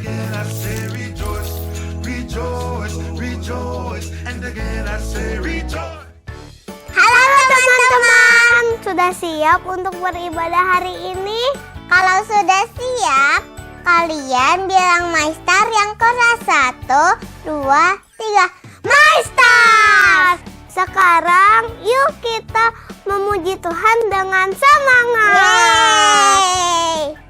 again I say rejoice, rejoice, rejoice, and again I say rejoice. Halo teman-teman, sudah siap untuk beribadah hari ini? Kalau sudah siap, kalian bilang Maistar yang keras 1, 2, 3. Maistar! Sekarang yuk kita memuji Tuhan dengan semangat. Yeay!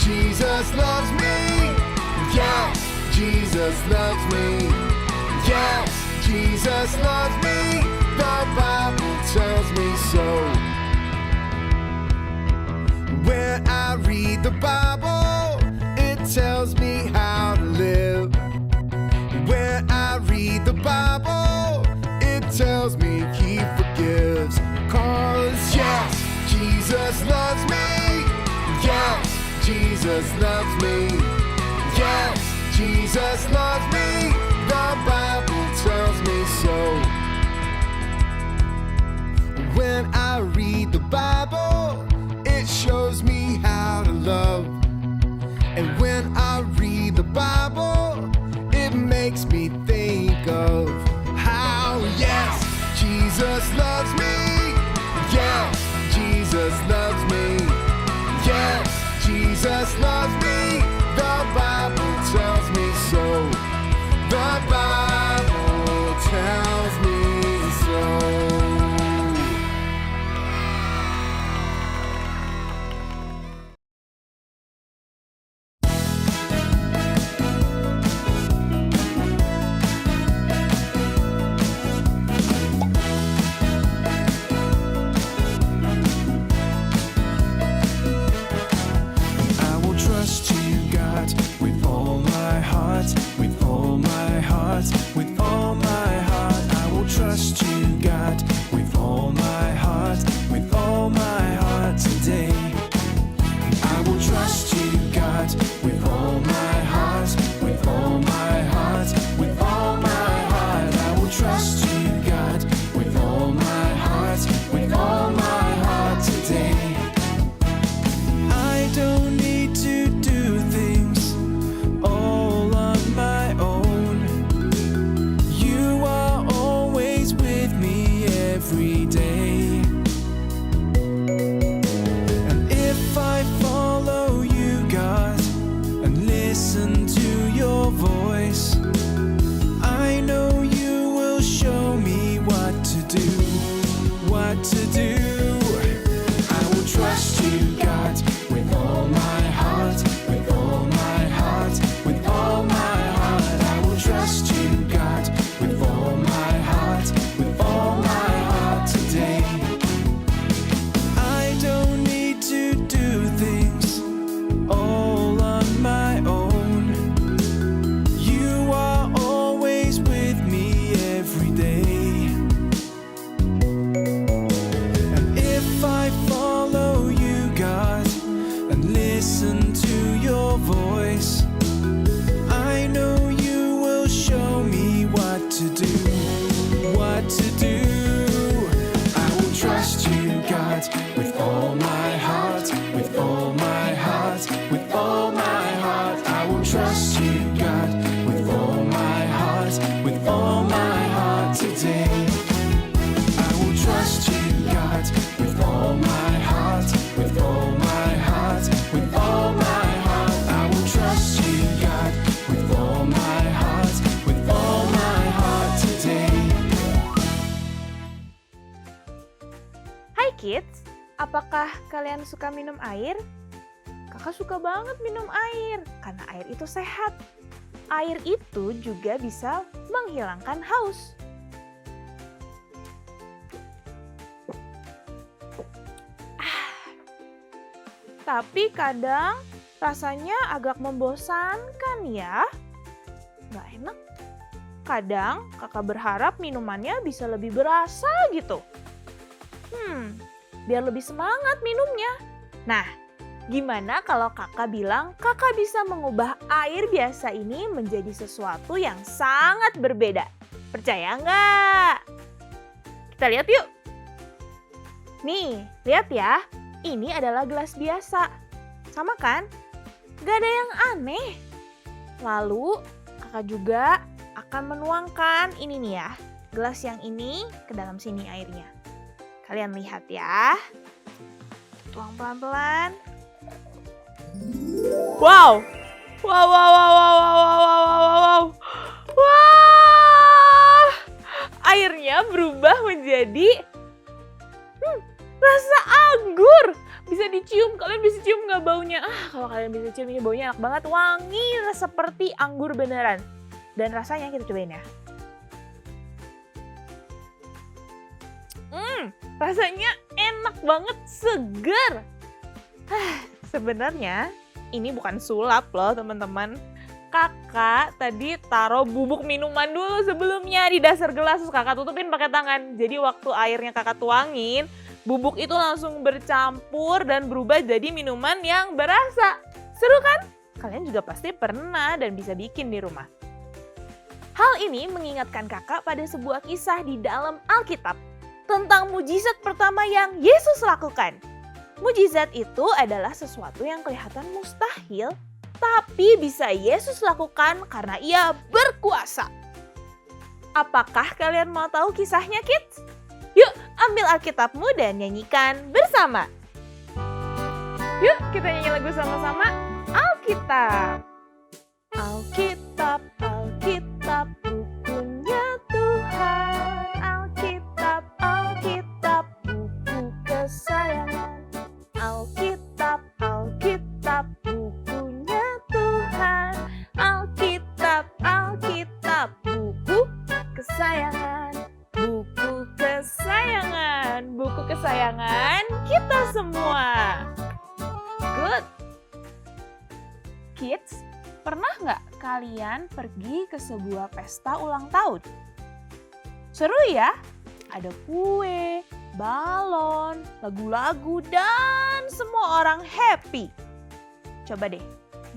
Jesus loves me. Yes, Jesus loves me. Yes, Jesus loves me. The Bible tells me so. When I read the Bible, it tells me how to live. When I read the Bible, it tells me He forgives. 'Cause yes, Jesus loves me. Yes, Jesus loves me. Yes, Jesus loves me. The Bible tells me so. When I read the Bible, it shows me how to love. And when I read the Bible, it makes me think of how, yes, Jesus loves me. Yes, Jesus loves me. Yes, Jesus loves me. The Bible tells me so. The Bible tells me so. every day. And if I follow you, God, and listen to your voice, I know you will show me what to do, what to do. I will trust you, God, with all my heart, with all my heart, with all my heart. I will trust you, God, with all my heart, with all my heart today. I don't need to do things all on my own. You are always with me every day. And if I follow you, God, and listen to your voice, I know you will show me what to do, what to do. I will trust you, God, with all my heart, with all my heart, with all my heart. I will trust you, God, with all my heart, with all my heart today. I will trust you, God, with all my heart, with all my heart, with all my heart. I will trust you, God, with all my heart, with all my heart today. Hai kids, apakah kalian suka minum air? Kakak suka banget minum air, karena air itu sehat. Air itu juga bisa menghilangkan haus. Tapi kadang rasanya agak membosankan ya. Nggak enak. Kadang kakak berharap minumannya bisa lebih berasa gitu. Biar lebih semangat minumnya. Nah, gimana kalau kakak bilang kakak bisa mengubah air biasa ini menjadi sesuatu yang sangat berbeda? Percaya nggak? Kita lihat yuk. Nih, lihat ya. Ini adalah gelas biasa. Sama kan? Gak ada yang aneh. Lalu, kakak juga akan menuangkan ini nih ya. Gelas yang ini ke dalam sini airnya. Kalian lihat ya. Tuang pelan-pelan. Wow. Wow, wow, wow, wow, wow, wow, wow, wow. Wah. Airnya berubah menjadi rasa anggur. Bisa dicium, kalian bisa cium nggak baunya? Kalau kalian bisa cium ini baunya enak banget, wangi seperti anggur beneran. Dan rasanya kita cobain ya. Rasanya enak banget, seger. Sebenarnya ini bukan sulap loh teman-teman. Kakak tadi taruh bubuk minuman dulu sebelumnya di dasar gelas, terus kakak tutupin pakai tangan. Jadi waktu airnya kakak tuangin, bubuk itu langsung bercampur dan berubah jadi minuman yang berasa. Seru kan? Kalian juga pasti pernah dan bisa bikin di rumah. Hal ini mengingatkan kakak pada sebuah kisah di dalam Alkitab tentang mujizat pertama yang Yesus lakukan. Mujizat itu adalah sesuatu yang kelihatan mustahil, tapi bisa Yesus lakukan karena ia berkuasa. Apakah kalian mau tahu kisahnya, kids? Yuk, ambil Alkitabmu dan nyanyikan bersama. Yuk, kita nyanyi lagu sama-sama. Alkitab. Alkitab, Alkitab, bukunya Tuhan. Alkitab, Alkitab, buku kesayangan. Alkitab, Alkitab, bukunya Tuhan. Alkitab, Alkitab, buku kesayangan. Buku kesayangan, buku kesayangan kita semua. Good. Kids, pernah nggak kalian pergi ke sebuah pesta ulang tahun? Seru ya? Ada kue, balon, lagu-lagu, dan semua orang happy. Coba deh,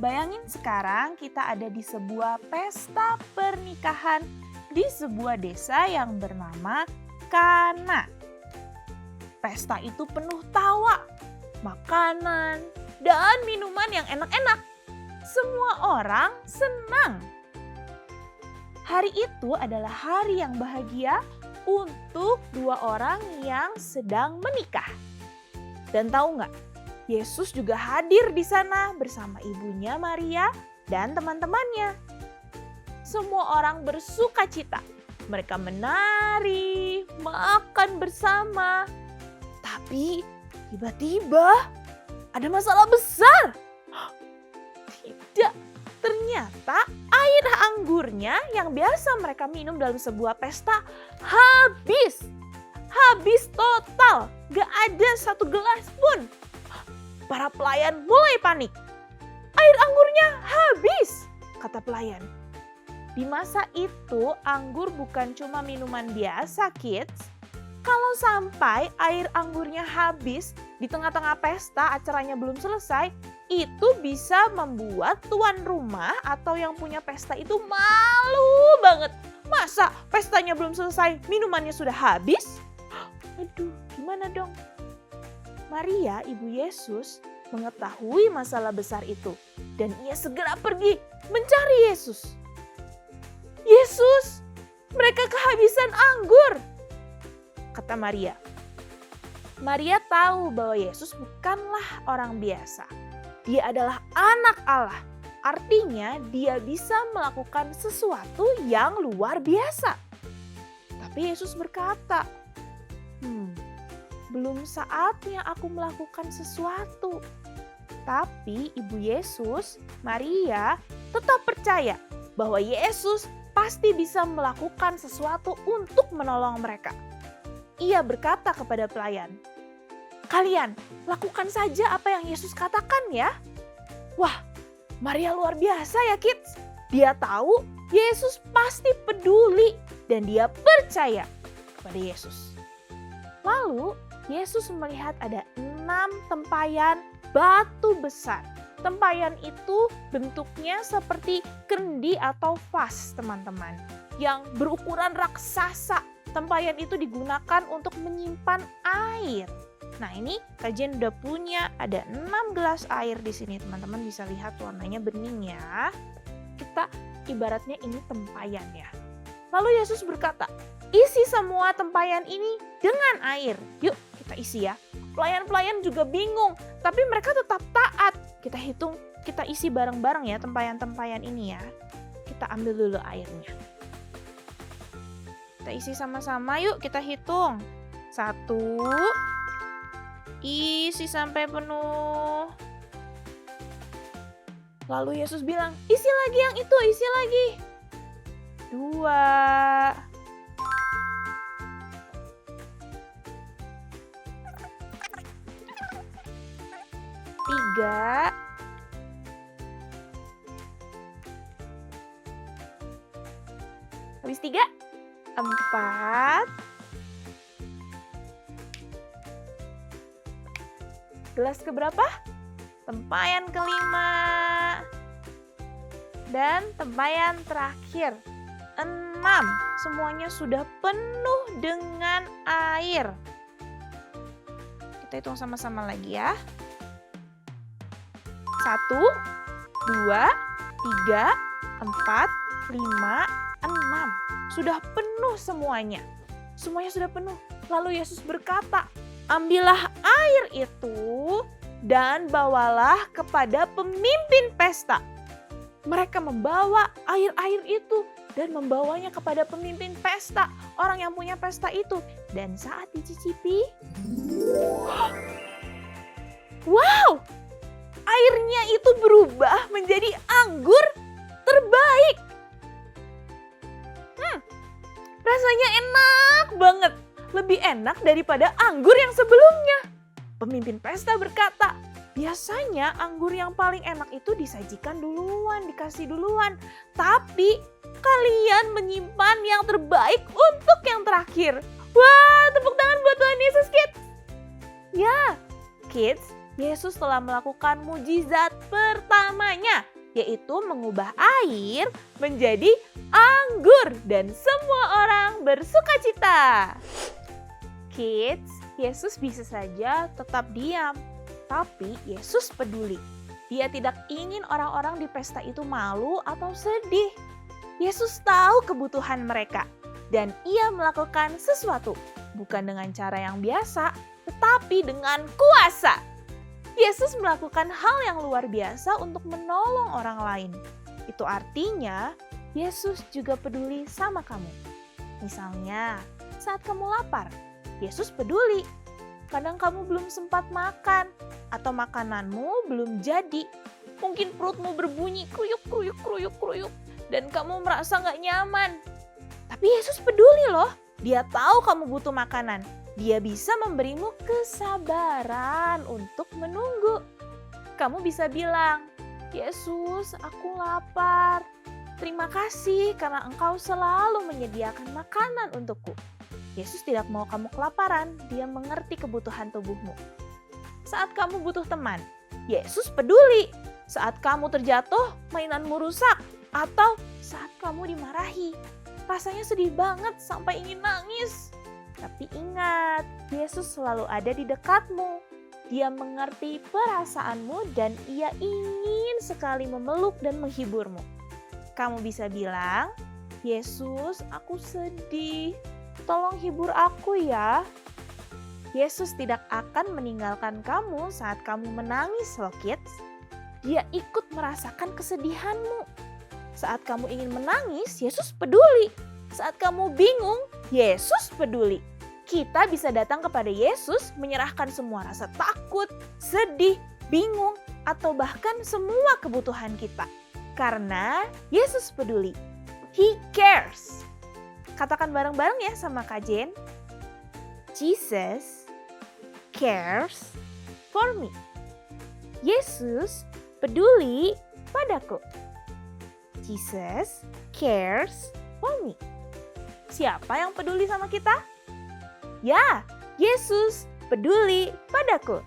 bayangin sekarang kita ada di sebuah pesta pernikahan di sebuah desa yang bernama Kana. Pesta itu penuh tawa, makanan, dan minuman yang enak-enak. Semua orang senang. Hari itu adalah hari yang bahagia untuk dua orang yang sedang menikah. Dan tahu nggak, Yesus juga hadir di sana bersama ibunya Maria dan teman-temannya. Semua orang bersuka cita. Mereka menari, makan bersama. Tapi tiba-tiba ada masalah besar. Tidak, ternyata air anggurnya yang biasa mereka minum dalam sebuah pesta habis. Habis total, gak ada satu gelas pun. Para pelayan mulai panik. Air anggurnya habis, kata pelayan. Di masa itu anggur bukan cuma minuman biasa, kids. Kalau sampai air anggurnya habis di tengah-tengah pesta, acaranya belum selesai, itu bisa membuat tuan rumah atau yang punya pesta itu malu banget. Masa pestanya belum selesai, minumannya sudah habis? Aduh, gimana dong? Maria, ibu Yesus, mengetahui masalah besar itu. Dan ia segera pergi mencari Yesus. Yesus, mereka kehabisan anggur, kata Maria. Maria tahu bahwa Yesus bukanlah orang biasa. Dia adalah anak Allah. Artinya dia bisa melakukan sesuatu yang luar biasa. Tapi Yesus berkata, belum saatnya aku melakukan sesuatu. Tapi ibu Yesus, Maria, tetap percaya bahwa Yesus pasti bisa melakukan sesuatu untuk menolong mereka. Ia berkata kepada pelayan, "Kalian lakukan saja apa yang Yesus katakan ya." Wah, Maria luar biasa ya kids. Dia tahu Yesus pasti peduli dan dia percaya kepada Yesus. Lalu Yesus melihat ada 6 tempayan batu besar. Tempayan itu bentuknya seperti kendi atau vas, teman-teman, yang berukuran raksasa. Tempayan itu digunakan untuk menyimpan air. Nah, ini kajian udah punya, ada 6 gelas air di sini, teman-teman bisa lihat warnanya bening ya. Kita ibaratnya ini tempayan ya. Lalu Yesus berkata, "Isi semua tempayan ini dengan air." Yuk kita isi ya. Pelayan-pelayan juga bingung, tapi mereka tetap taat. Kita hitung, kita isi bareng-bareng ya tempayan-tempayan ini ya. Kita ambil dulu airnya. Kita isi sama-sama yuk, kita hitung. 1, isi sampai penuh. Lalu Yesus bilang, "Isi lagi yang itu, isi lagi." 2. 3. 3. 4. Gelas keberapa? Tempayan kelima. Dan tempayan terakhir 6. Semuanya sudah penuh dengan air. Kita hitung sama-sama lagi ya. 1, 2, 3, 4, 5, 6. Sudah penuh semuanya. Semuanya sudah penuh. Lalu Yesus berkata, "Ambillah air itu dan bawalah kepada pemimpin pesta." Mereka membawa air-air itu dan membawanya kepada pemimpin pesta, orang yang punya pesta itu. Dan saat dicicipi, wow! Airnya itu berubah menjadi anggur terbaik. Rasanya enak banget. Lebih enak daripada anggur yang sebelumnya. Pemimpin pesta berkata, "Biasanya anggur yang paling enak itu disajikan duluan, dikasih duluan. Tapi kalian menyimpan yang terbaik untuk yang terakhir." Wah, tepuk tangan buat Tuhan Yesus, kids. Ya, kids, Yesus telah melakukan mujizat pertamanya, yaitu mengubah air menjadi anggur dan semua orang bersuka cita. Kids, Yesus bisa saja tetap diam, tapi Yesus peduli. Dia tidak ingin orang-orang di pesta itu malu atau sedih. Yesus tahu kebutuhan mereka dan ia melakukan sesuatu, bukan dengan cara yang biasa, tetapi dengan kuasa. Yesus melakukan hal yang luar biasa untuk menolong orang lain. Itu artinya, Yesus juga peduli sama kamu. Misalnya, saat kamu lapar, Yesus peduli. Kadang kamu belum sempat makan, atau makananmu belum jadi. Mungkin perutmu berbunyi kruyuk, kruyuk, kruyuk, kruyuk, dan kamu merasa gak nyaman. Tapi Yesus peduli loh, Dia tahu kamu butuh makanan. Dia bisa memberimu kesabaran untuk menunggu. Kamu bisa bilang, Yesus, aku lapar. Terima kasih karena Engkau selalu menyediakan makanan untukku. Yesus tidak mau kamu kelaparan, Dia mengerti kebutuhan tubuhmu. Saat kamu butuh teman, Yesus peduli. Saat kamu terjatuh, mainanmu rusak, atau saat kamu dimarahi. Rasanya sedih banget sampai ingin nangis. Tapi ingat, Yesus selalu ada di dekatmu. Dia mengerti perasaanmu dan Ia ingin sekali memeluk dan menghiburmu. Kamu bisa bilang, Yesus, aku sedih. Tolong hibur aku ya. Yesus tidak akan meninggalkan kamu saat kamu menangis loh kids. Dia ikut merasakan kesedihanmu. Saat kamu ingin menangis, Yesus peduli. Saat kamu bingung, Yesus peduli. Kita bisa datang kepada Yesus menyerahkan semua rasa takut, sedih, bingung, atau bahkan semua kebutuhan kita. Karena Yesus peduli. He cares. Katakan bareng-bareng ya sama Kak Jen. Jesus cares for me. Yesus peduli padaku. Jesus cares for me. Siapa yang peduli sama kita? Ya, Yesus peduli padaku.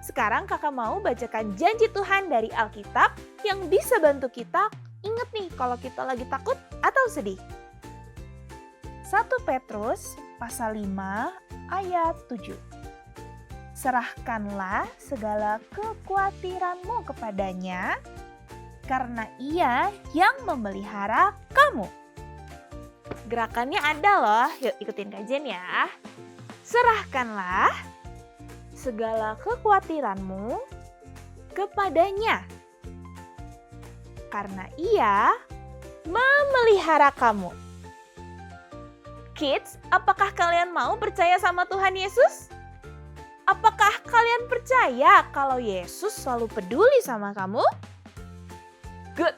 Sekarang kakak mau bacakan janji Tuhan dari Alkitab yang bisa bantu kita ingat nih kalau kita lagi takut atau sedih. 1 Petrus pasal 5 ayat 7. Serahkanlah segala kekhawatiranmu kepadanya, karena Ia yang memelihara kamu. Gerakannya ada loh, yuk ikutin kajian ya. Serahkanlah segala kekhawatiranmu kepadanya, karena Ia memelihara kamu. Kids, apakah kalian mau percaya sama Tuhan Yesus? Apakah kalian percaya kalau Yesus selalu peduli sama kamu? Good.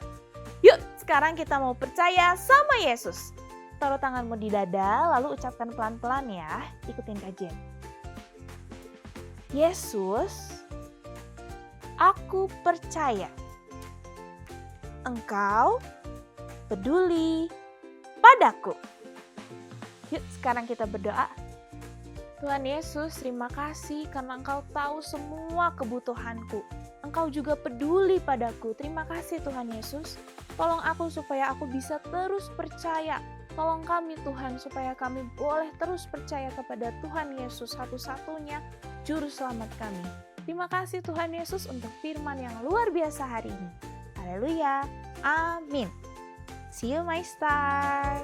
Yuk, sekarang kita mau percaya sama Yesus. Taruh tanganmu di dada, lalu ucapkan pelan-pelan ya. Ikutin kajian. Yesus, aku percaya Engkau peduli padaku. Yuk, sekarang kita berdoa. Tuhan Yesus, terima kasih karena Engkau tahu semua kebutuhanku. Engkau juga peduli padaku. Terima kasih Tuhan Yesus. Tolong aku supaya aku bisa terus percaya. Tolong kami Tuhan supaya kami boleh terus percaya kepada Tuhan Yesus satu-satunya Juru Selamat kami. Terima kasih Tuhan Yesus untuk firman yang luar biasa hari ini. Haleluya. Amin. See you my star.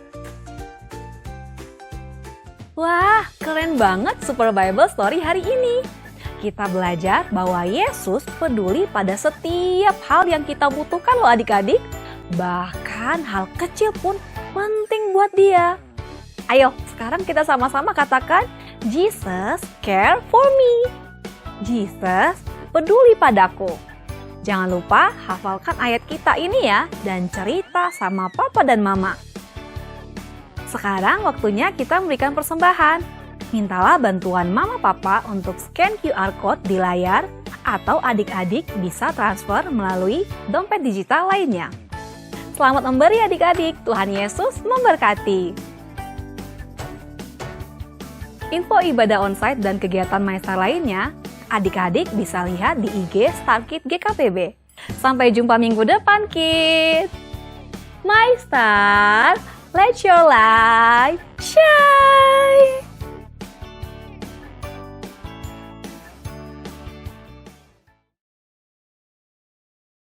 Wah, keren banget Super Bible Story hari ini. Kita belajar bahwa Yesus peduli pada setiap hal yang kita butuhkan loh adik-adik. Bahkan hal kecil pun penting buat Dia. Ayo, sekarang kita sama-sama katakan, Jesus care for me. Jesus peduli padaku. Jangan lupa hafalkan ayat kita ini ya dan cerita sama papa dan mama. Sekarang waktunya kita memberikan persembahan. Mintalah bantuan mama papa untuk scan QR code di layar atau adik-adik bisa transfer melalui dompet digital lainnya. Selamat memberi adik-adik, Tuhan Yesus memberkati. Info ibadah onsite dan kegiatan Maestar lainnya, adik-adik bisa lihat di IG Starkid GKPB. Sampai jumpa minggu depan, Kids! Maestar, let your light shine!